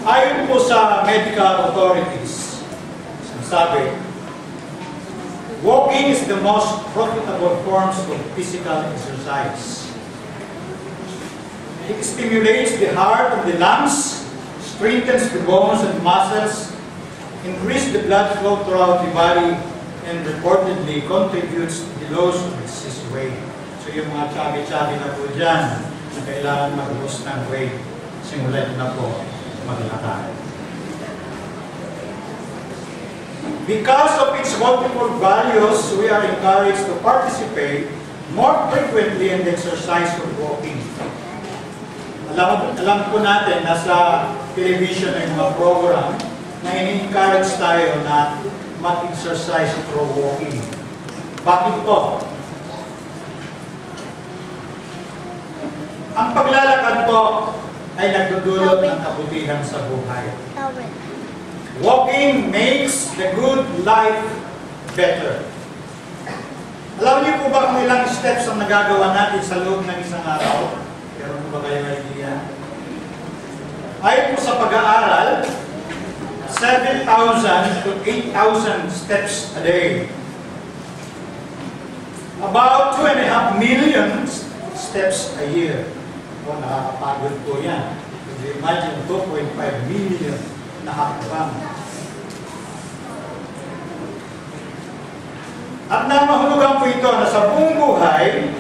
Ayon po sa medical authorities, sabi, walking is the most profitable forms of physical exercise. It stimulates the heart and the lungs, strengthens the bones and muscles, increases the blood flow throughout the body, and reportedly contributes to the loss of excess weight. So yung mga chubby-chubby na po dyan, na kailangan mag-lose ng weight, simulan na po maglakad. Because of its multiple values, we are encouraged to participate more frequently in the exercise of walking. Alam po natin, nasa television ay mga program na ini-encourage tayo na mag-exercise through walking. Bakit po? Ang paglalakad po ay nagdudulot ng kabutihan sa buhay. Walking makes the good life better. Alam niyo po ba kung ilang steps ang nagagawa natin sa loob ng isang araw? Pero po ba kayo idea? Ayon po sa pag-aaral, 7,000 to 8,000 steps a day. About 2.5 million steps a year. O, nakakapagod po yan. If you imagine 2.5 million na hakbang. At namahulugan po ito na sa buong buhay,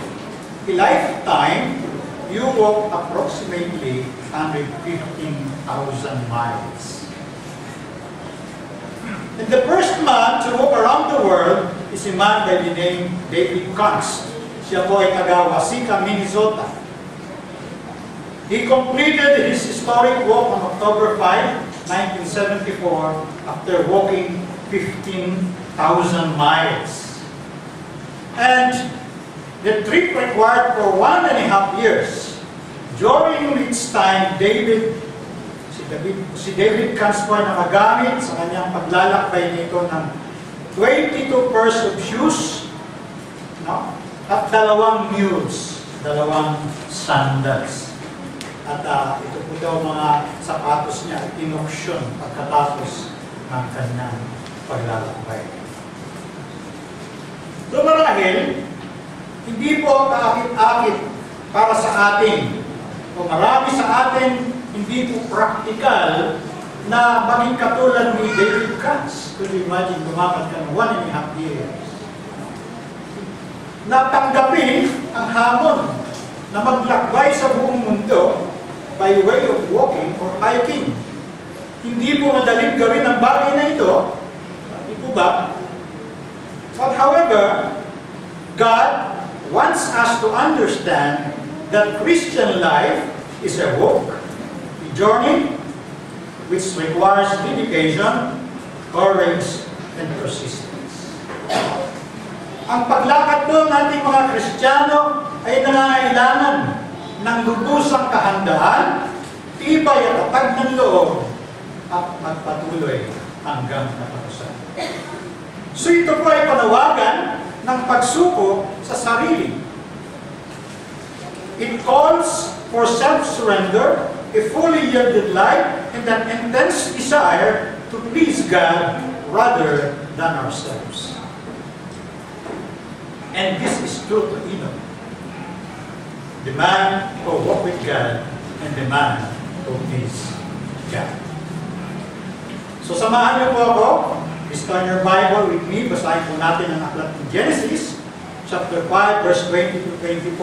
a lifetime, you walk approximately 115,000 miles. And the first man to walk around the world is a man by the name David Const. Siya po ay taga Waseca, Minnesota. He completed his historic walk on October 5, 1974, after walking 15,000 miles. And the trip required for 1.5 years, during which time si David Const po ay nakagamit sa kanyang paglalakbay nito ng 22 pairs of shoes, no? At 2 mules, 2 sandals. At ito po daw mga sapatos niya at in-auction pagkatapos ng kanyang paglalakbay. So marahil, hindi po kaakit-akit para sa atin, o marami sa atin, hindi po practical na maging katulad ni David Const. Could you imagine, lumakad ka ng 1.5 years? Natanggapin ang hamon na maglakbay sa buong mundo by way of walking or hiking. Hindi po madaling gawin ang bagay na ito. Hindi po ba? But however, God wants us to understand that Christian life is a walk, a journey, which requires dedication, courage, and persistence. Ang paglakad po ng ating mga Kristiyano ay nangangailangan ng lubusang kahandaan, tibay at tatag ng loob, at magpatuloy hanggang katapusan. So ito po ay panawagan ng pagsuko sa sarili. It calls for self-surrender, a fully yielded life, and an intense desire to please God rather than ourselves. And this is true to Enoch, the man who walked with God and the man who pleased God. So samahan niyo po ako, turn your Bible with me, basahin po natin ang aklat ng Genesis, chapter 5, verse 20 to 24,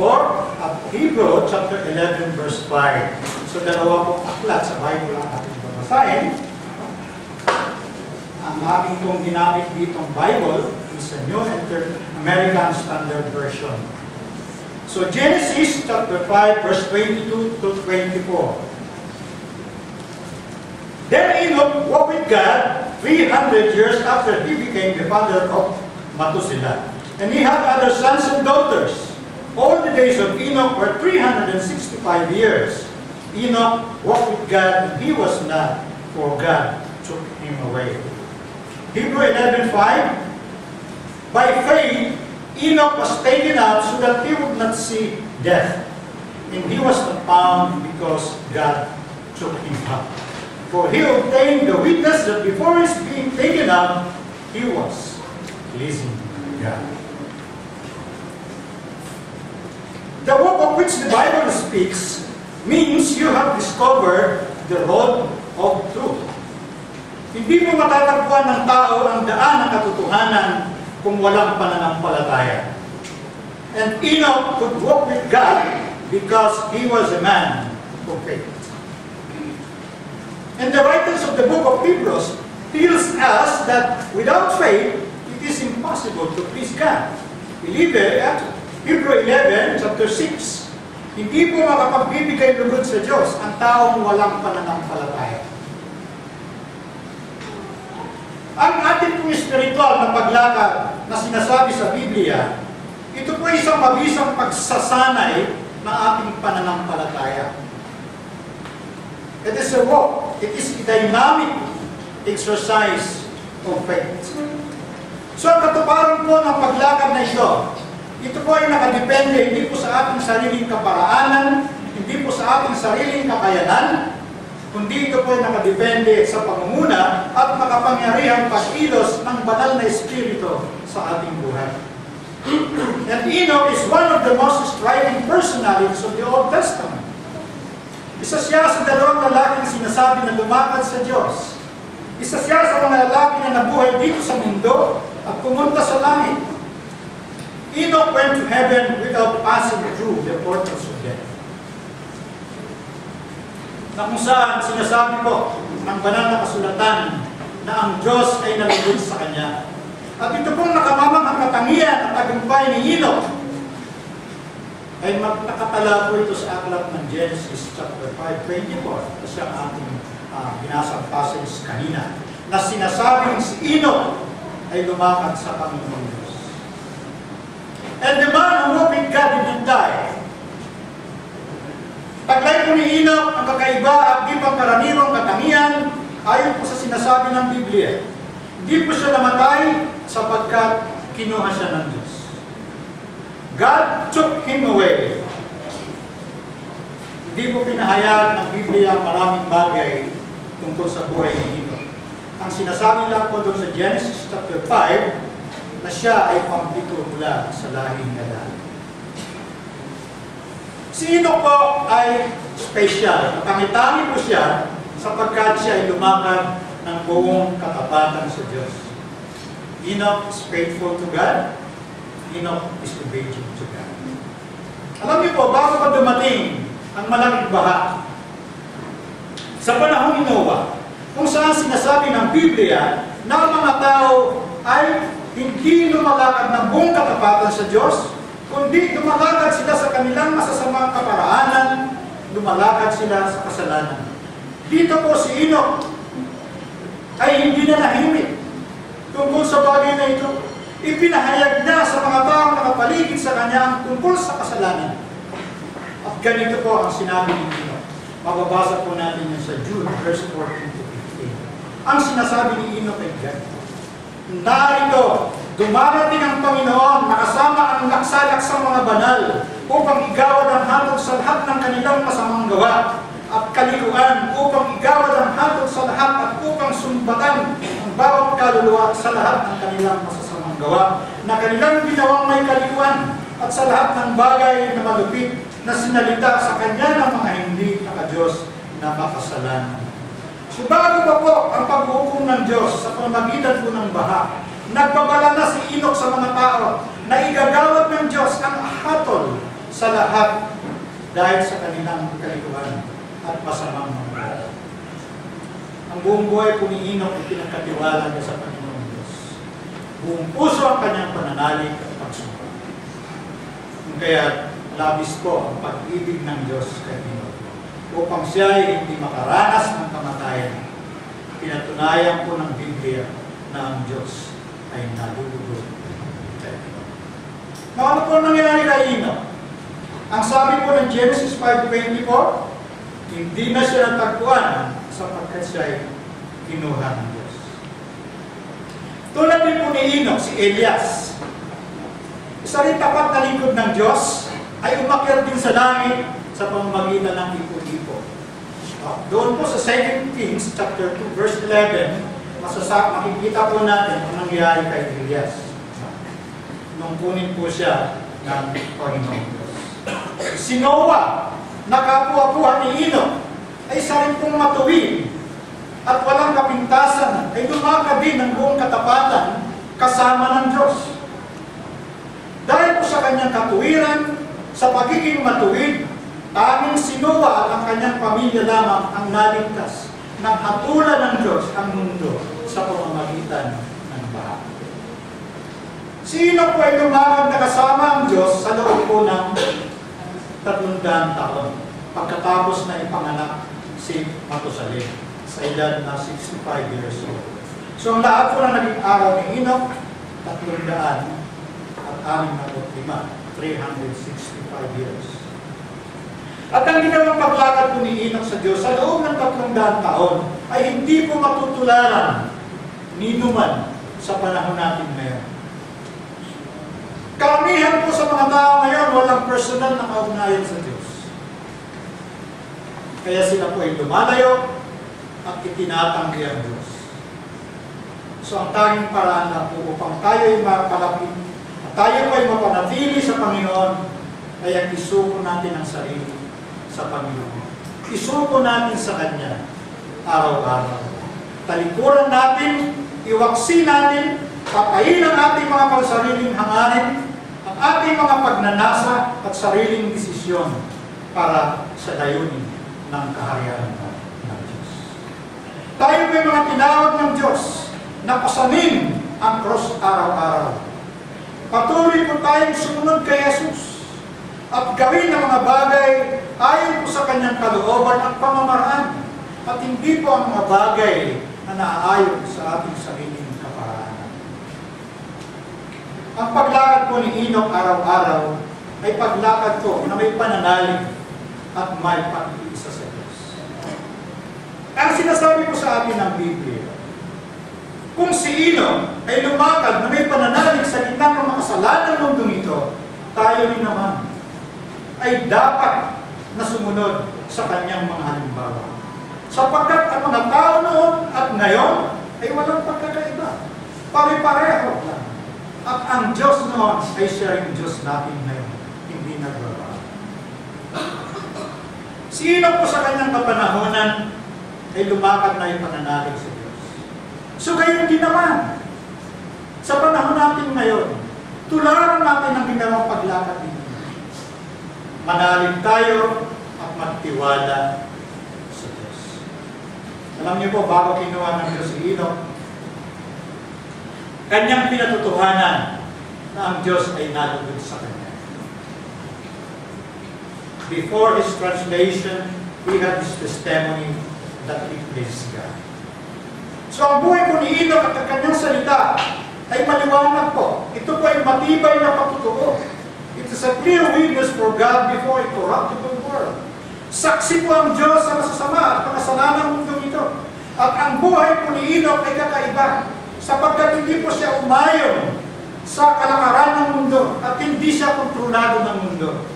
at Hebrew, chapter 11, verse 5. So dalawa pong aklat sa Bible ang ating babasahin. Ang aking pong ginamit ditong Bible is a New American Standard Version. So Genesis chapter 5, verse 22 to 24. Then Enoch walked with God 300 years after he became the father of Methuselah. And he had other sons and daughters. All the days of Enoch were 365 years. Enoch walked with God, and he was not, for God took him away. Hebrew 11:5. By faith, Enoch was taken up so that he would not see death. And he was not found because God took him up. For he obtained the witness that before his being taken up, he was pleasing God. The walk of which the Bible speaks means you have discovered the road of truth. Hindi mo matatagpuan ng tao ang daan ng katotohanan kung walang pananampalataya. And Enoch could walk with God because he was a man of faith. And the writers of the book of Hebrews tells us that without faith, it is impossible to please God. Believe it at Hebrew 11, chapter 6. Hindi po makapagbibigay lugod sa Diyos ang taong walang pananampalataya. Ang ating pong spiritual na paglakad na sinasabi sa Biblia, ito po isang mabisang pagsasanay ng ating pananampalataya. It is a walk. It is a dynamic exercise of faith. So ang katuparan po ng paglakad na ito po ay nakadepende hindi po sa ating sariling kaparaanan, hindi po sa ating sariling kakayanan, kundi ito po ay nakadepende sa pangunguna at makapangyarihang pag-ilos ng banal na espiritu sa ating buhay. And Enoch is one of the most striking personalities of the Old Testament. Isa siya sa dalawang lalaking sinasabi na lumakad sa Diyos. Isa siya sa mga lalaki na nabuhay dito sa mundo at pumunta sa langit. Enoch went to heaven without passing through the portals of death. Na kung saan sinasabi po ng banal na kasulatan na ang Diyos ay nalugod sa kanya. At ito pong nakamamanghang katangian at tagumpay ni Enoch ay nakatala po ito sa aklat ng Genesis chapter 5:24. Kasi ang ating binasang passage kanina na sinasabing si Enoch ay lumakad sa Panginoon Diyos. And the man who walked with God did not die. Taglay po ni Enoch ang kakaiba at di pangkaraniwang katangian ayon po sa sinasabi ng Biblia. Hindi po siya namatay sapagkat kinuha siya ng Diyos. God took him away. Hindi po pinahayag ng Biblia ang maraming bagay tungkol sa buhay ni Enoch. Ang sinasabi lang po doon sa Genesis chapter 5 na siya ay pampito mula sa lahing Adan. Si Enoch po ay special. Tangi-tangi po siya sapagkat siya ay lumakad ng buong katapatan sa Diyos. Enoch is faithful to God. Enoch is obedient to God. Alam niyo po, bago pa dumating ang malaking baha, sa panahon ni Noah, kung saan sinasabi ng Biblia na ang mga tao ay hindi lumalakad ng buong katapatan sa Diyos, kundi lumalakad sila sa kanilang masasamang kaparaanan, lumalakad sila sa kasalanan. Dito po si Enoch ay hindi na nahimik tungkol sa bagay na ito. Ipinahayag niya sa mga taong nakapaligid sa kanya ang tungkol sa kasalanan. At ganito po ang sinabi ni Enoch. Mababasa po natin yan sa Jude, verse 14 to 15. Ang sinasabi ni Enoch ay ganito. Narito, dumarating ang Panginoon na kasama ang laksa-laksang mga banal upang igawad ang hatod sa lahat ng kanilang masamang gawa at kalikuan upang igawad ang hatod sa lahat at upang sumbatan ang bawat kaluluwa sa lahat ng kanilang masasamang gawa na kanilang ginawang may kalikuan at sa lahat ng bagay na malupit na sinalita sa kanya ng mga hindi naka-Diyos na makasalanan. So bago pa po ang paghuhukom ng Diyos sa pamamagitan po ng baha, nagbabala na si Enoch sa mga tao na igagawad ng Diyos ang hatol sa lahat dahil sa kanilang kalikuan at masamang mga. Ang buong buhay po ni Enoch ay pinagkatiwala niya sa Panginoon Diyos. Buong puso ang kanyang pananalig at pagsumpa. Kaya labis po ang pag-ibig ng Diyos kay Enoch. Upang siya ay hindi makaranas ng kamatayan, pinatunayan po ng Biblia na ang Diyos ay nalulugod. Ano po nangyari kay Enoch? Ang sabi po ng Genesis 5:24, hindi na siya natagpuan sapagkat siya ay kinuha ng Diyos. Tulad din po ni Enoch, si Elias. Isa rin tapat na lingkod ng Diyos ay umakyat din sa langit sa pamamagitan ng ipo-ipo. Doon po sa 2 Kings chapter 2 verse 11, makikita po natin ang nangyari kay Elias. Nung kunin po siya ng Panginoon Diyos. Si Noah, nakapuha-puha ni Enoch, ay isa rin pong matuwid at walang kapintasan, ay lumakad din ng buong katapatan kasama ng Diyos. Dahil po sa kanyang katuwiran, sa pagiging matuwid, tanging si Noah at ang kanyang pamilya lamang ang naligtas ng hatulan ng Diyos ang mundo sa pamamagitan ng baha. Si Enoch po ay lumakad na kasama ang Diyos sa loob po ng 300 taon pagkatapos na ipanganak si Matusalem sa edad na 65 years old. So ang lahat po na naging araw ni Enoch, 365 years. At ang ginawang paglakad po ni Enoch sa Diyos sa loob ng 300 taon ay hindi po matutularan ni numan sa panahon natin ngayon. Karamihan po sa mga tao ngayon walang personal na kaugnayan sa Diyos. Kaya sila po ay lumalayo at itinatanggi ang Diyos. So ang tanging paraan na po upang tayo ay mapalapit at tayo ay mapanatili sa Panginoon ay ang isuko natin ang sarili sa Panginoon. Isuko natin sa Kanya araw-araw. Talikuran natin, iwaksi natin, patayin ang ating mga pagsariling hangarin, ang ating mga pagnanasa at sariling desisyon para sa layunin ng kaharian ng Diyos. Tayo may mga tinawag ng Diyos na pasanin ang cross araw-araw. Patuloy po tayong sumunod kay Jesus at gawin ang mga bagay ayon po sa Kanyang kalooban at pamamaraan at hindi po ang mga bagay na naaayon sa ating sariling kaparaanan. Ang paglakad po ni Enoch araw-araw ay paglakad po na may pananalig at may pag-iisa sa Diyos. Ang sinasabi ko sa atin ng Biblia, kung si Enoch ay lumakad na may pananalig sa gitna ng makasalanan ng mundong ito, tayo rin naman ay dapat na sumunod sa kanyang mga halimbawa. Sapagkat ang mga tao noon at ngayon ay walang pagkakaiba. Pare-pareho lang. At ang Diyos noon ay siya rin Diyos natin ngayon. Hindi nagbabago. Si Enoch po sa kanyang kapanahonan ay lumakad na yung pananalig sa Diyos. So gayon din naman, sa panahon natin ngayon, tularan natin ang ginawang paglakad dito. Manalig tayo at magtiwala sa Diyos. Alam niyo po, bago kinuha ng Diyos si Enoch, kanyang pinatutuhanan na ang Diyos ay nalugod sa kanya. Before his translation, he had his testimony that he pleased God. So ang buhay po ni Enoch at ang kanyang salita ay maliwanag po. Ito po ay matibay na patutuo. It is a clear witness for God before a corruptible world. Saksi po ang Diyos sa masasama at pakasalanang mundo ito. At ang buhay po ni Enoch ay kakaiba, sapagkat hindi po siya umayon sa kalakaran ng mundo at hindi siya kontrolado ng mundo.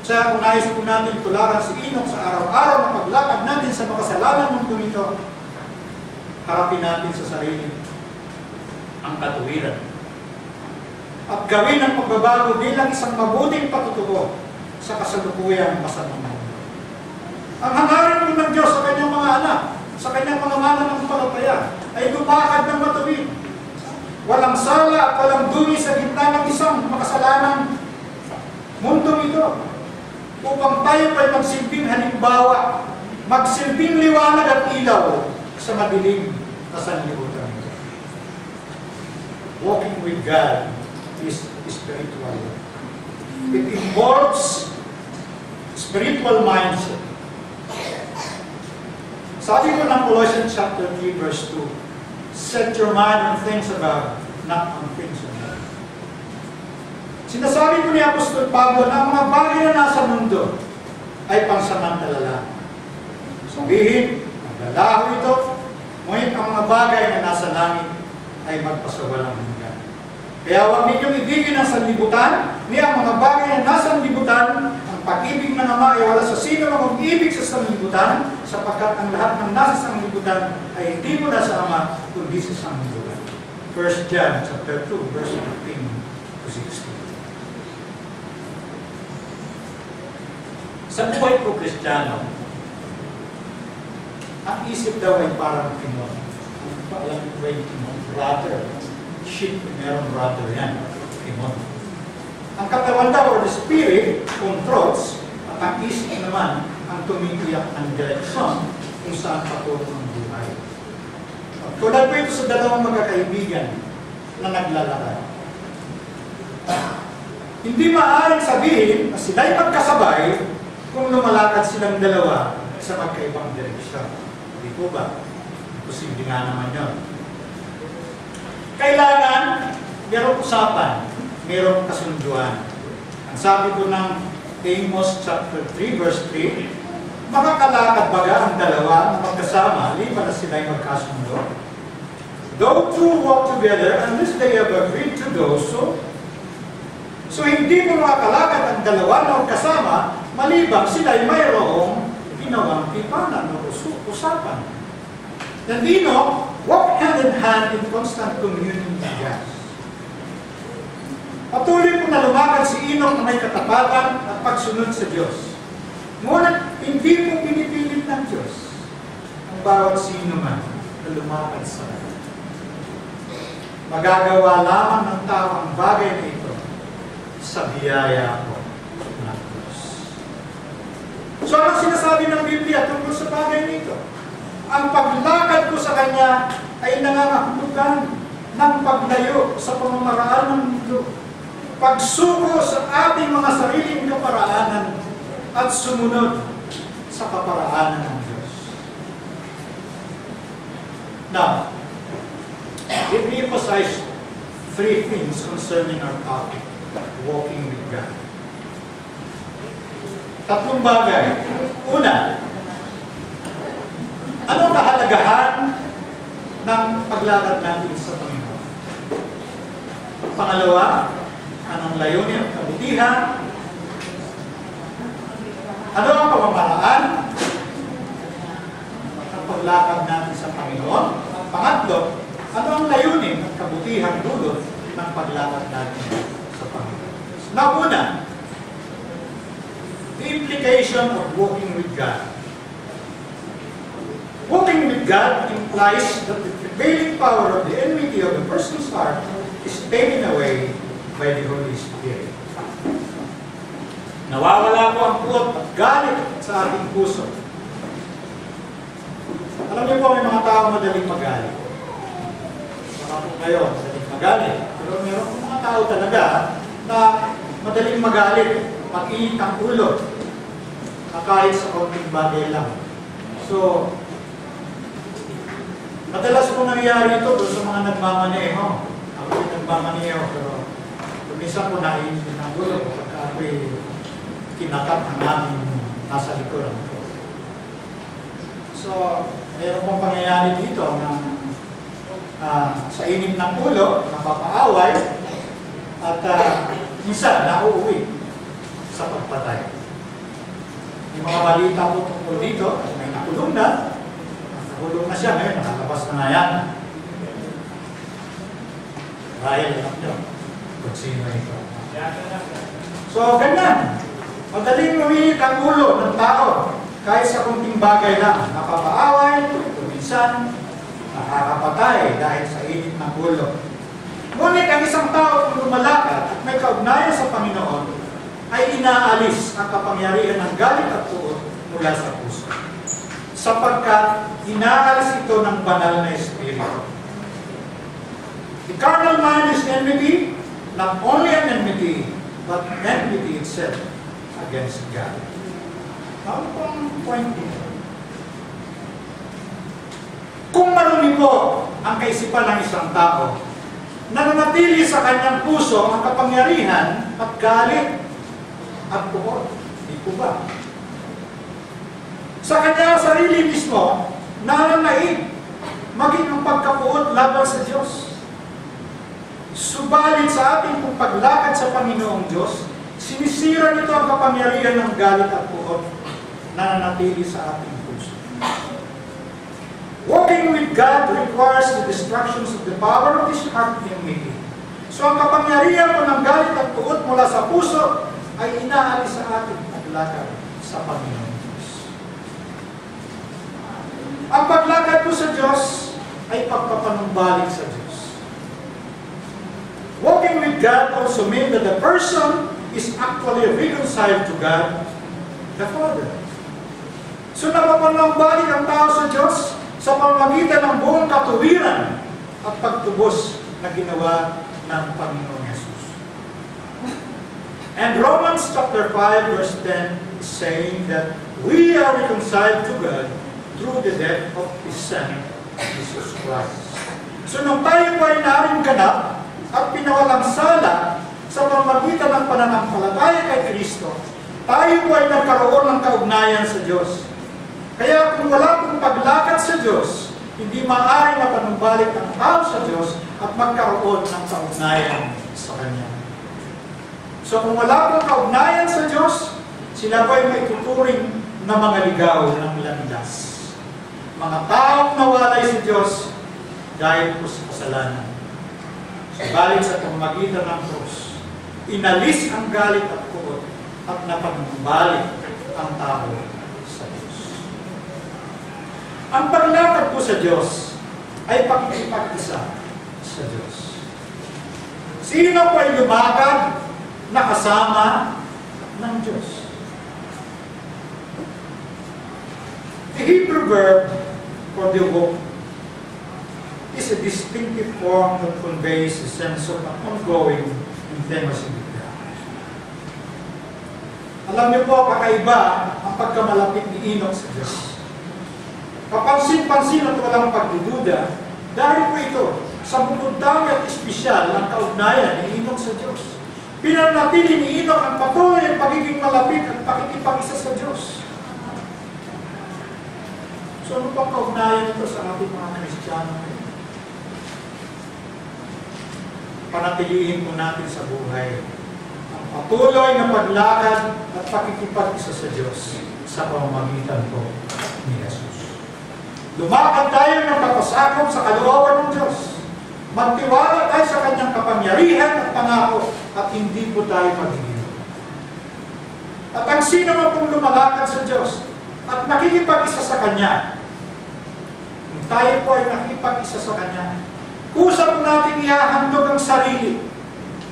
Kaya kung nais po natin tularan si Enoch sa araw-araw na paglakad natin sa makasalanang mundo ito, harapin natin sa sarili ang katuwiran. At gawin ang pagbabago bilang isang mabuting patutuo sa kasalukuyang masamang mundo. Ang hangarin po ng Diyos sa kanyang mga anak, sa kanyang mga mananampalataya, ay lumakad ng matuwid. Walang sala at walang dumi sa gitna ng isang makasalanang mundo ito. Upang tayo ay magsilbing halimbawa, magsilbing liwanag at ilaw sa madilim na sanlibutan. Walking with God is spiritual. It involves spiritual mindset. Sabi ko ng Colossians chapter 3 verse 2, set your mind on things above, not on things on earth. Sinasabi ko ni Apostol Pablo na ang mga bagay na nasa mundo ay pansamantala lang. Sabihin, maglalaho ito, ngunit ang mga bagay na nasa langit ay magpasawalang hanggan. Kaya huwag ninyong ibigin ang sanlibutan, ni ang mga bagay na nasa sanlibutan, ang pag-ibig ng Ama ay wala sa sino mang umibig sa sanglibutan, sapagkat ang lahat ng nasa sanglibutan ay hindi mula sa Ama, kundi sa sanglibutan. 1 John chapter 2, verse 15 to 16. Sa buhay ko, Kristiyano, Ang isip daw ay parang Pinoy. Alam ko ba yung Pinoy? Rudder. Ship, meron rudder yan. Pinoy. Ang katawan daw, or the spirit, controls, at ang isip naman, ang tumitiyak ng direksyon kung saan patungo ang buhay. Tulad po ito sa dalawang magkakaibigan na naglalakad. Hindi maaaring sabihin na sila'y magkasabay kung lumalakad silang dalawa sa magkaibang direksyon. Hindi po ba? Posible nga naman yun. Kailangan merong usapan, merong kasunduan. Ang sabi ko ng Amos chapter 3 verse 3, makakalakad baga ang dalawa na magkasama, liban na sila'y magkasundo. Though two walk together, unless they have agreed to do so. So hindi mo makakalakad ang dalawa na magkasama, malibang sila'y mayroong ginawang tipanan o usapan. Nandino, walk hand in hand in constant communion with God. Patuloy po na lumakad si Enoch na may katapatan at pagsunod sa Diyos. Ngunit hindi po pinipilit ng Diyos ang bawat sino man na lumakad sa kanya. Magagawa lamang ng tao ang bagay na ito sa biyaya ko ng Diyos. So anong sinasabi ng Biblia tungkol sa bagay nito? Ang paglakad ko sa Kanya ay nangangahulugan ng paglayo sa pamamaraan ng mundo, pagsuko sa ating mga sariling kaparaanan at sumunod sa kaparaanan ng Diyos. Now, let me emphasize three things concerning our topic, walking with God. Tatlong bagay. Una, anong kahalagahan ng paglakad natin sa Panginoon? Pangalawa, anong layunin at kabutihan? Ano ang pamamaraan ng paglakad natin sa Panginoon? At pangatlo, ano ang layunin at kabutihan dulot ng paglakad natin sa Panginoon? Nauna, the implication of walking with God. Walking with God implies that the prevailing power of the enmity of the person's heart is taken away by the Holy Spirit. Nawawala po ang puot at galit sa ating puso. Alam niyo po, may mga tao madaling magalit. Mga po kayo, madaling magalit. Pero meron po mga tao talaga na madaling magalit, mag-init ang ulo, na kahit sa konting bagay lang. So, madalas po nangyayari ito doon sa mga nagmamaneho. Ako yung nagmamaneho, pero minsan po naiinit ang ulo pagka ako'y kinakat ang namin nasa likuran ko. So, mayroon pong pangyayari dito na sa init ng ulo, napapaaway, at minsan nauuwi sa pagpatay. Yung mga balita po tungkol dito, may nakulong na, nakulong na siya, ngayon nakalabas na nga yan. Dahil alam nyo, kung sino ito. So, ganyan. Madaling umiinit ang ulo ng tao, kahit sa kunting bagay lang, napapaaway, minsan, nakakapatay dahil sa init ng ulo. Ngunit ang isang tao kung lumalakad at may kaugnayan sa Panginoon, ay inaalis ang kapangyarihan ng galit at puot mula sa puso. Sapagkat inaalis ito ng banal na espiritu. The carnal mind is enmity, not only an enmity, but enmity itself against God. Ano po ang point dito? Kung marumi po ang kaisipan ng isang tao, nananatili sa kanyang puso ang kapangyarihan at galit at puot. Di po ba? Sa kanyang sarili mismo, nananaig maging ang pagkapuot laban sa Diyos. Subalit sa ating paglakad sa Panginoong Diyos, Sinisira nito ang kapangyarihan ng galit at puot na nanatili sa ating puso. Walking with God requires the destructions of the power of this heart in making. So ang kapangyarihan mo ng galit at puot mula sa puso ay inaalis sa ating paglakad sa Panginoon Diyos. Ang paglakad po sa Diyos ay pagpapanumbalik sa Diyos. Walking with God also means that the person is actually reconciled to God, the Father. So napapanumbalik ang tao sa Diyos sa pamamagitan ng buong katuwiran at pagtubos na ginawa ng Panginoon Jesus. And Romans chapter 5 verse 10 is saying that we are reconciled to God through the death of His Son, Jesus Christ. So nung tayo po ay naring ganap at pinawalang sala sa pamamagitan ng pananampalataya kay Kristo, tayo po ay nagkaroon ng kaugnayan sa Diyos. Kaya kung wala pong paglakad sa Diyos, hindi maaaring mapanumbalik ang tao sa Diyos at magkaroon ng kaugnayan sa Kanya. So kung wala pong kaugnayan sa Diyos, sila po ay may tuturing na mga ligaw ng landas. Mga taong nawalay sa Diyos dahil po sa kasalanan. Subalit sa pamamagitan ng krus, inalis ang galit at puot at napanumbalik ang tao sa Diyos. Ang paglakad po sa Diyos ay pakikipag-isa sa Diyos. Sino po ay lumakad na kasama ng Diyos? The Hebrew verb for the walk is a distinctive form that conveys a sense of an ongoing intimacy with God. Alam niyo po, kakaiba ang pagkamalapit ni Enoch sa Diyos. Kapansin-pansin at walang pagdududa, dahil po ito, sa bukod-dami at espesyal ang kaugnayan ni Enoch sa Diyos. Pinanatili ni Enoch ang patuloy ang pagiging malapit at pakikipag-isa sa Diyos. So ano pang kaugnayan ito sa ating mga Kristiyano? Panatilihin po natin sa buhay ang patuloy na paglakad at pakikipag-isa sa Diyos sa pamamagitan po ni Jesus. Lumakad tayo ng papasakop sa kalooban ng Diyos. Magtiwala tayo sa Kanyang kapangyarihan at pangako at hindi po tayo magiging. At ang sino man pong lumalakad sa Diyos at nakikipag-isa sa Kanya, tayo po ay nakikipag-isa sa Kanya. Kusa po natin ihahandog ang sarili,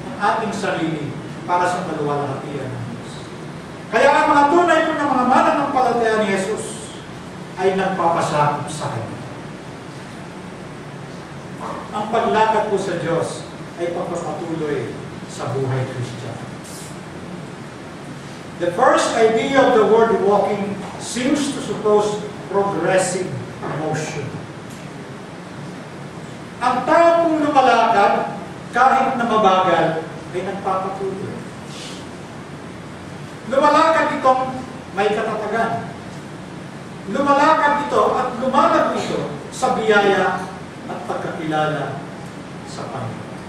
ang ating sarili, para sa kaluwalhatian ng Diyos. Kaya ang mga tunay po ng mga mananampalataya ni Jesus ay nagpapasakop sa Kanya. Ang paglakad po sa Diyos ay pagpapatuloy sa buhay Kristiyano. The first idea of the word walking seems to suppose progressive motion. Ang tao pong lumalakad, kahit na mabagal, ay nagpapatuloy. Lumalakad itong may katatagan. Lumalakad ito at lumalag ito sa biyaya at pagkakilala sa Panginoon.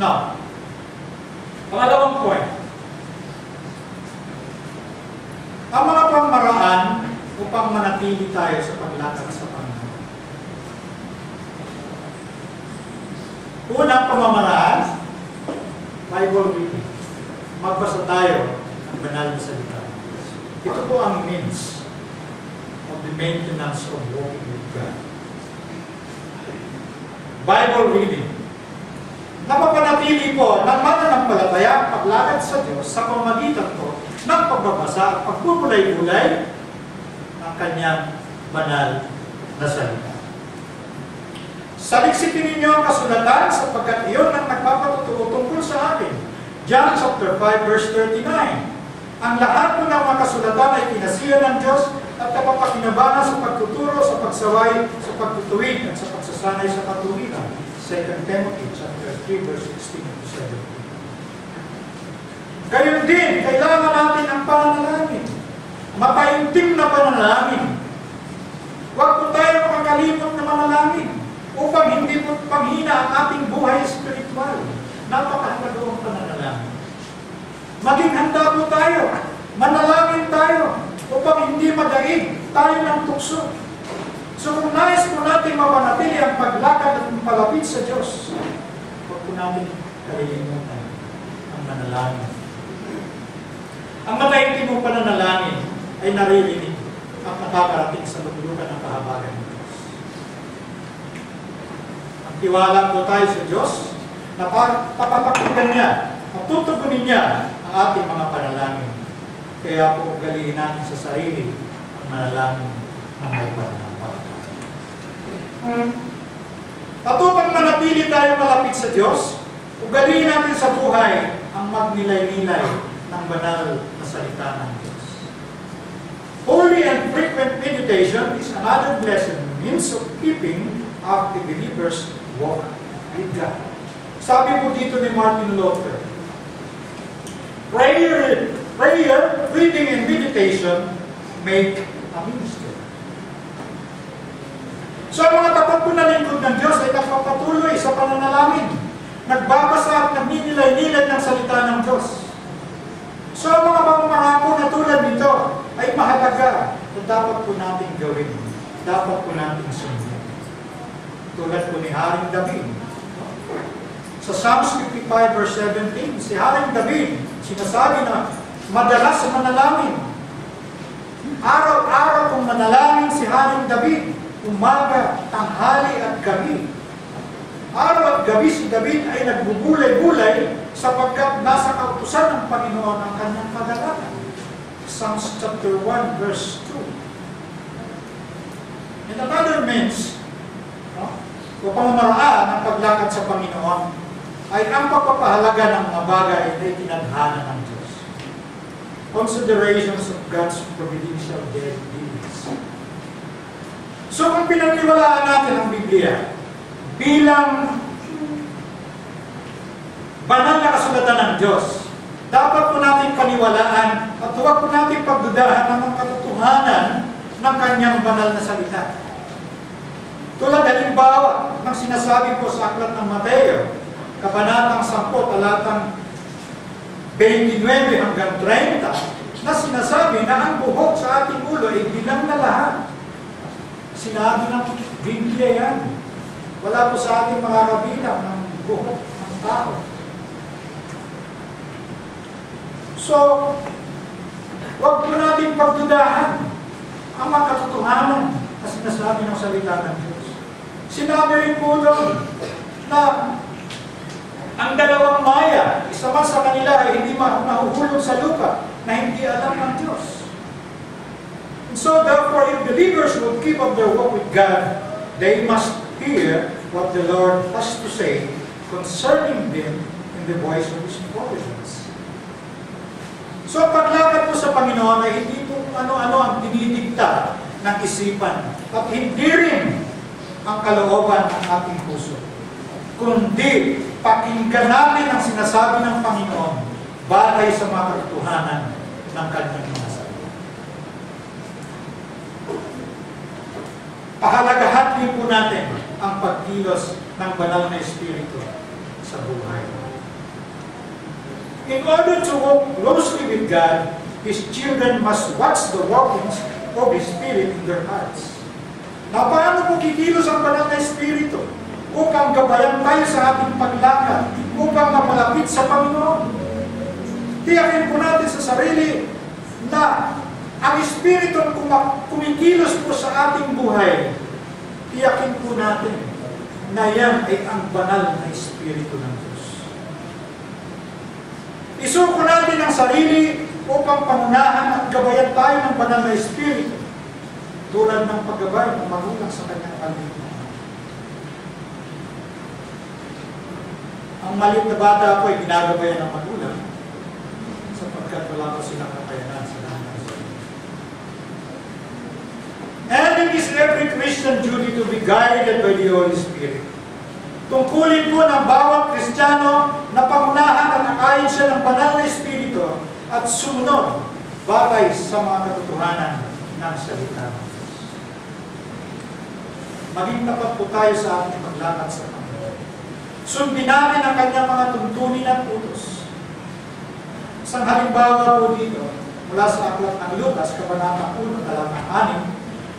Now, pangalawang point. Ang mga pangmaraan upang manatili tayo sa paglakad sa Panginoon. Unang pamamaraan, Bible reading. Magbasa tayo ng banal na salita. Ito po ang means of the maintenance of walking with God. Bible reading. Napapanatili po ng mananampalataya paglakad sa Diyos sa pamamagitan po ng pagbabasa at pagpupulay-pulay ng Kanyang banal na salita. Saliksipin ninyo ang kasulatan sapagkat iyon ang nagpapatuturo tungkol sa akin. John chapter 5 verse 39. Ang lahat po ng mga kasulatan ay pinasiya ng Diyos at kapapakinabangan sa pagtuturo, sa pagsaway, sa pagtutuwid at sa pagsasanay sa katuwiran. 2 Timothy chapter 3 verse 16 to 17. Gayon din, kailangan natin ang pananalangin. Mapaintim na pananalangin. Huwag po tayo makakalimot na manalangin upang hindi po panghina ang ating buhay espiritual. Napakahalaga ang pananalangin. Maging handa po tayo. Manalangin tayo upang hindi madaig tayo ng tukso. So kung nais po natin mapanatili ang paglakad at palapit sa Diyos, huwag po natin kalilimutan ang manalangin. Ang mataimtim mong pananalangin ay naririnig at nakakarating sa luglugan ng kahabagan ng Diyos. Ang tiwala po tayo sa Diyos na papapakinggan niya at tutugunin niya ang ating mga panalangin. Kaya po ugaliin natin sa sarili ang manalangin ng may pananampalataya. At upang manatili tayo malapit sa Diyos, ugaliin natin sa buhay ang magnilay-nilay ng banal na salita ng Diyos. Holy and frequent meditation is another blessed means of keeping up the believer's walk with God. Sabi po dito ni Martin Luther, prayer, reading, and meditation make a minister. So ang mga tapat po na lingkod ng Diyos ay nagpapatuloy sa pananalangin, nagbabasa at nagninilay-nilay ng salita ng Diyos. So ang mga pamamangako na tulad nito ay mahalaga at dapat po natin gawin, dapat po natin sundin. Tulad po ni Haring David. Sa Psalms 55 verse 17, si Haring David sinasabi na madalas sa manalangin. Araw-araw kong manalangin si Haring David, umaga, tanghali at gabi. Araw at gabi si David ay nagbubulay-bulay sapagkat nasa kautusan ng Panginoon ang kanyang kagalakan. Psalms chapter 1 verse 2. In another means, o pamamaraan ng paglakad sa Panginoon ay ang pagpapahalaga ng mga bagay na itinadhana ng Diyos. Considerations of God's providential deeds. So kung pinagniwalaan natin ang Biblia bilang banal na kasulatan ng Diyos, dapat po natin paniwalaan at huwag po natin pagdudahan ng katotohanan ng kanyang banal na salita. Tulad halimbawa ng sinasabi po sa aklat ng Mateo, Kabanatang 10, talatang 29 hanggang 30, na sinasabi na ang buhok sa ating ulo ay bilang na lahat. Sinabi ng Biblia yan. Wala po sa ating mga kabilang ng buhok ng tao. So, huwag po natin pagdudahan ang mga katotohanan na sinasabi ng salita ng Diyos. Sinabi rin po doon na ang dalawang maya, isa man sa kanila ay hindi mahuhulog sa lupa na hindi alam ng Diyos. And so therefore, if believers would keep up their walk with God, they must hear what the Lord has to say concerning them in the voice of His providence. So paglakad po sa Panginoon ay hindi po ano-ano ang dinidikta ng isipan at hindi rin ang kalooban ng ating puso, kundi pakinggan natin ang sinasabi ng Panginoon batay sa mga katotohanan ng kanyang mga salita. Pahalagahan din po natin ang pagkilos ng banal na Espiritu sa buhay. In order to walk closely with God, His children must watch the workings of His Spirit in their hearts. Na paano po kikilos ang banal na Espiritu? Upang gabayan tayo sa ating paglakad, upang mapalapit sa Panginoon. Tiyakin po natin sa sarili na ang Espiritu kumikilos po sa ating buhay. Tiyakin po natin na yan ay ang banal na Espiritu ng Diyos. Isuko natin ang sarili upang pangunahan at gabayan tayo ng banal na Espiritu tulad ng paggabay ng magulang sa kanyang pamilya. Ang maliit na bata po ay ginagabayan ng magulang sapagkat wala pa silang kakayanan sa nanay. And it is every Christian duty to be guided by the Holy Spirit. Tungkulin po ng bawat Kristiyano na pangunahan at nakain siya ng banal na Espiritu at sumunod batay sa mga katotohanan ng salita ng Diyos. Maging tapat po tayo sa ating paglakad sa Panginoon. Sundin natin ang kanyang mga tuntunin at utos. Isang halimbawa po dito, mula sa aklat ng Lucas, Kabanata 1, talata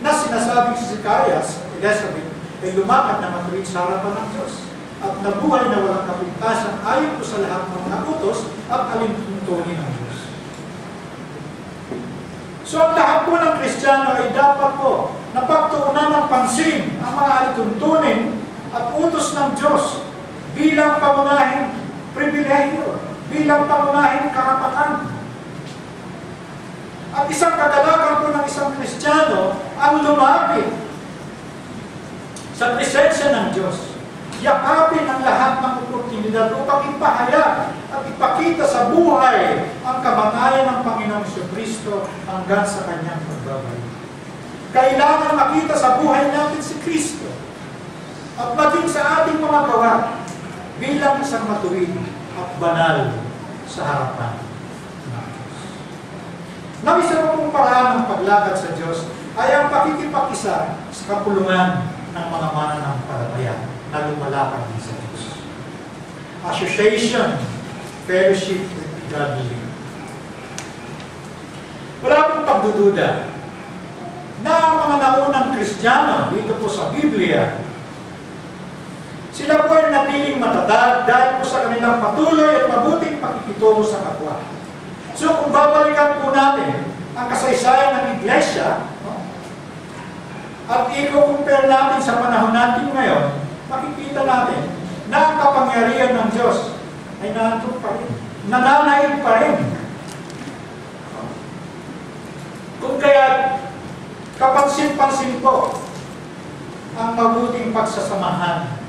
6, na sinasabing si Zacarias, Elizabeth, ay lumakad na matuwid sa harapan ng Diyos at nabuhay na walang kapintasan ayon po sa lahat ng mga utos at alintuntunin ng Diyos. So ang lahat po ng Kristiyano ay dapat po napagtuunan ng pansin ang mga alituntunin at utos ng Diyos bilang pangunahing pribilehyo, bilang pangunahing karapatan. At isang kagalakan po ng isang Kristiyano ang lumapit sa presensya ng Diyos. Yakapin ang lahat ng oportunidad upang ipahayag at ipakita sa buhay ang kabangayan ng Panginoong Kristo hanggang sa kanyang pagbabalik. Kailangan makita sa buhay natin si Kristo at maging sa ating mga gawa bilang isang matuwid at banal sa harapan ng Diyos. Isa pong paraan ng paglakad sa Diyos ay ang pakikipag-isa sa kapulungan ng mga mananampalataya na lumalakad din sa Diyos. Association, fellowship with God living. Wala pong pagdududa na ang mga naunang Kristiyano dito po sa Biblia, sila po ay natiling matatag dahil po sa kanilang patuloy at mabuting pakikitungo sa kapwa. So kung babalikan po natin ang kasaysayan ng Iglesia, at i-compare natin sa panahon natin ngayon, makikita natin na ang kapangyarihan ng Diyos ay nandun pa rin, nananaig pa rin. Kung kaya kapansin-pansin po ang mabuting pagsasamahan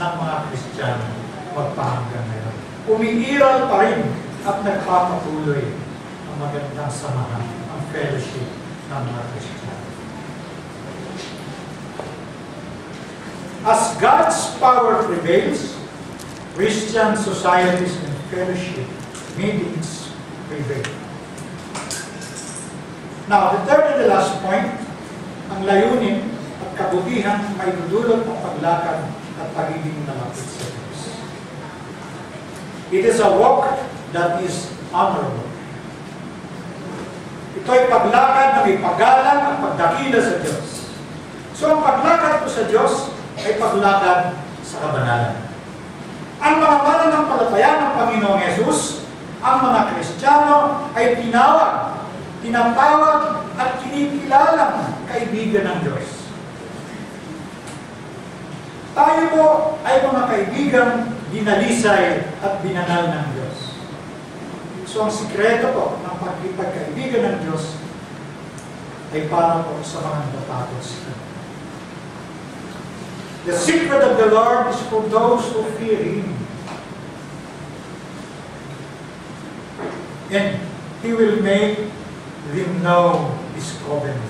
ng mga Kristiyano magpahanggang ngayon. Umiiral pa rin at nagpapatuloy ang magandang samahan, ang fellowship ng mga Kristiyano. As God's power prevails, Christian societies and fellowship meetings prevail. Now, the third and the last point, ang layunin at kabutihan ay dudulot ng paglakad at pagiging malapit sa Diyos. It is a walk that is honorable. Ito ay paglakad na may paggalang at pagdakila sa Diyos. So, ang paglakad po sa Diyos ay paglakad sa kabanalan. Ang mga mananampalataya ng Panginoong Yesus, ang mga Kristiyano ay tinatawag at kinikilalang kaibigan ng Diyos. Tayo po ay mga kaibigang dinalisay at binanal ng Diyos. So ang sikreto po ng pagkikipagkaibigan ng Diyos ay para po sa mga natatakot. The secret of the Lord is for those who fear Him. And He will make them know His covenant.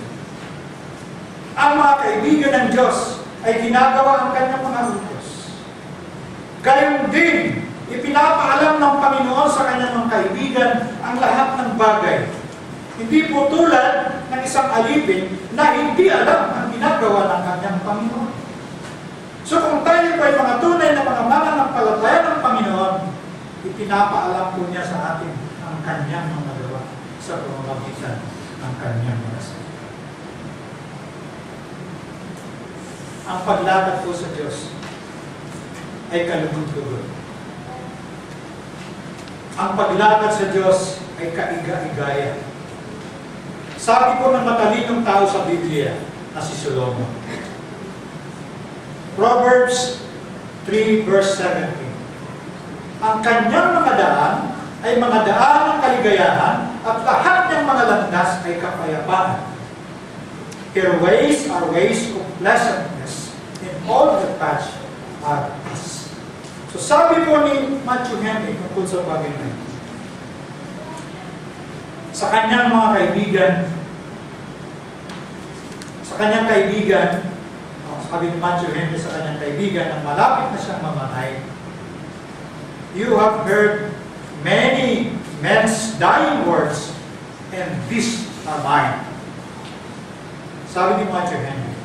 Ang mga kaibigan ng Diyos ay ginagawa ang kanyang mga utos. Gayon din, ipinapaalam ng Panginoon sa kanyang mga kaibigan ang lahat ng bagay. Hindi po tulad ng isang alipin na hindi alam ang ginagawa ng kanyang Panginoon. So kung tayo po ay mga tunay na mga mananampalataya ng Panginoon, ipinapaalam po niya sa atin ang kanyang mga gawa sa pamamagitan ng kanyang mga salita. Ang paglakad po sa Diyos ay kalugod-lugod. Ang paglakad sa Diyos ay kaiga-igaya. Sabi po ng matalinong tao sa Biblia na si Solomon, Proverbs 3 verse 17. Ang kanyang mga daan ay mga daan ng kaligayahan at lahat ng mga landas ay kapayapaan. Her ways are ways of pleasantness and all the paths are peace. So sabi po ni Matthew Henry tungkol sa bagay na ito, sa kanyang mga kaibigan, sabi ni Matthew Henry sa kanyang kaibigan, ang malapit na siyang mamatay, you have heard many men's dying words, and these are mine. Sabi ni Matthew Henry,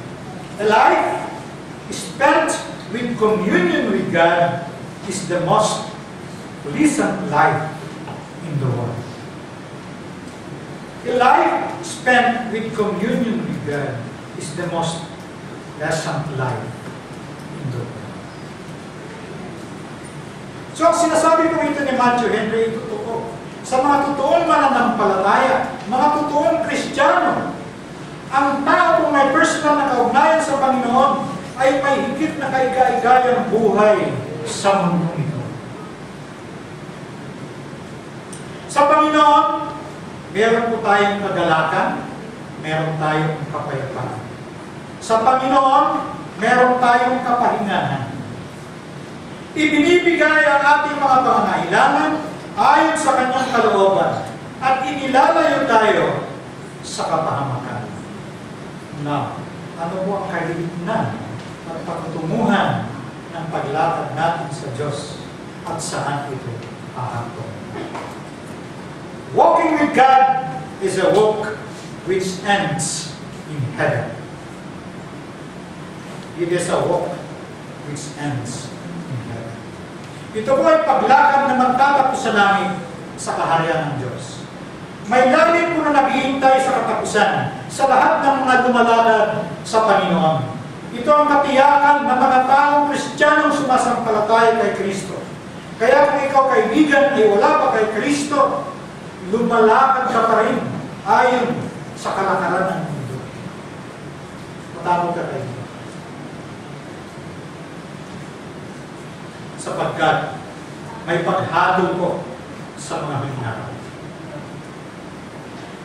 a life spent with communion with God is the most pleasant life in the world. A life spent with communion with God is the most pleasant life in the world. So, ang sinasabi ko ito ni Matthew Henry, ito totoo. Sa mga totoong mananampalataya, mga totoong Kristiyano, ang tao kung may personal na kaugnayan sa Panginoon ay may higit na kaiga-igayang buhay sa mundo ito. Sa Panginoon, meron po tayong kagalakan, meron tayong kapayapaan. Sa Panginoon, meron tayong kapahingahan. Ibinibigay ang ating mga pangangailangan ayon sa kanyang kalooban at inilalayo tayo sa kapahamakan. Now, ano po ang kalignan at pagtutunguhan ng paglakad natin sa Diyos at saan ito ahantong? Walking with God is a walk which ends in heaven. It is a walk which ends in heaven. Ito po ay paglakad na magtatapos sa langit sa kaharian ng Diyos. May langit po na naghihintay sa katapusan sa lahat ng mga lumalakad sa Panginoon. Ito ang katiyakan ng mga taong Kristiyanong sumasampalataya kay Kristo. Kaya kung ikaw kaibigan ay wala pa kay Kristo, lumalakad ka pa rin ayon sa kalakaran ng mundo. Matawag ka kayo. Sapagkat may paghatol ko sa mga huling araw.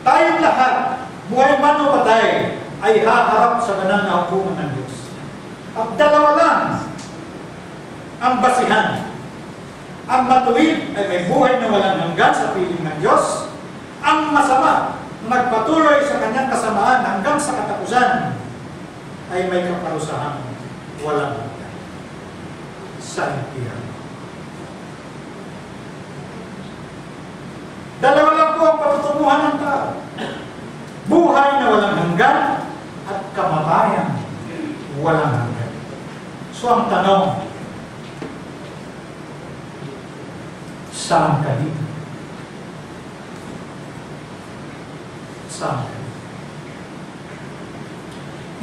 Tayong lahat, buhay man o patay, ay haharap sa banal na hukuman ng Diyos. At dalawa lang ang basihan. Ang matuwid ay may buhay na walang hanggan sa piling ng Diyos. Ang masama, nagpatuloy sa kanyang kasamaan hanggang sa katapusan, ay may kaparusahan walang hanggan sa impyerno. Dalawa lang po ang patutunguhan ng tao. Buhay na walang hanggan at kamatayan walang hanggan. So ang tanong, saan ka dito? Saan ka dito?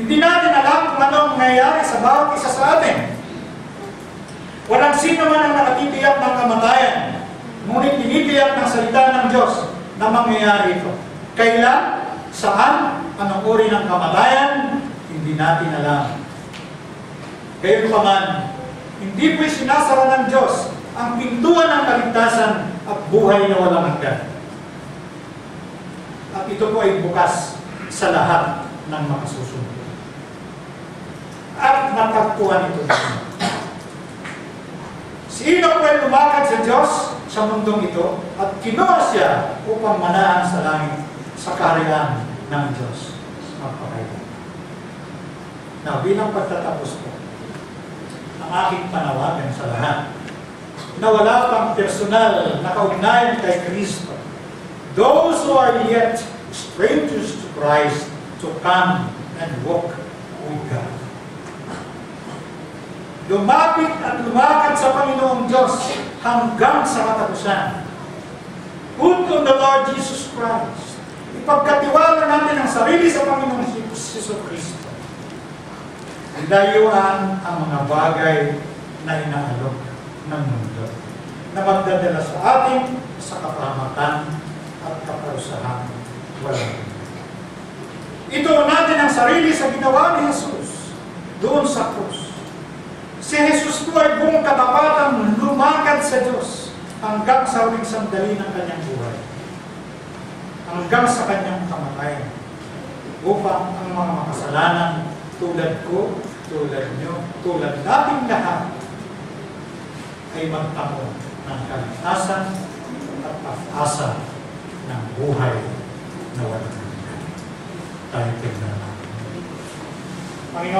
Hindi natin alam kung anong nangyayari sa bawat isa sa atin. Walang sino man ang nakatitiyak ng kamatayan, ngunit tinitiyak ng salita ng Diyos na mangyayari ito. Kailan? Saan? Anong uri ng kamatayan? Hindi natin alam. Gayunpaman, hindi po'y sinasara ng Diyos ang pintuan ng kaligtasan at buhay na walang hanggan. At ito po ay bukas sa lahat ng makasusunod. At natagpuan ito. Sino po ay lumakad sa Diyos sa mundong ito at kinuha siya upang manahan sa langit sa kaharian ng Diyos magpakailan. Now, bilang pagtatapos po, ang aking panawagan sa lahat na wala pang personal na kaugnayan kay Kristo, those who are yet strangers to Christ, to come and walk with God. Lumapit at lumakad sa Panginoong Diyos hanggang sa katapusan. Put on the Lord Jesus Christ. Ipagkatiwala natin ang sarili sa Panginoong Hesus Kristo. Layuan ang mga bagay na inaalok ng mundo na magdadala sa atin sa kapahamakan at kaparusahan walang hanggan. Ito natin ang sarili sa ginawa ni Jesus doon sa krus. Si Jesus po ay buong katapatang lumakad sa Diyos hanggang sa huling sandali ng kanyang buhay. Hanggang sa kanyang kamatayan. Upang ang mga makasalanan tulad ko, tulad nyo, tulad nating lahat ay magtamo ng kaligtasan at pag-asa ng buhay na walang hanggan. Tayo tignan natin. Panginoon,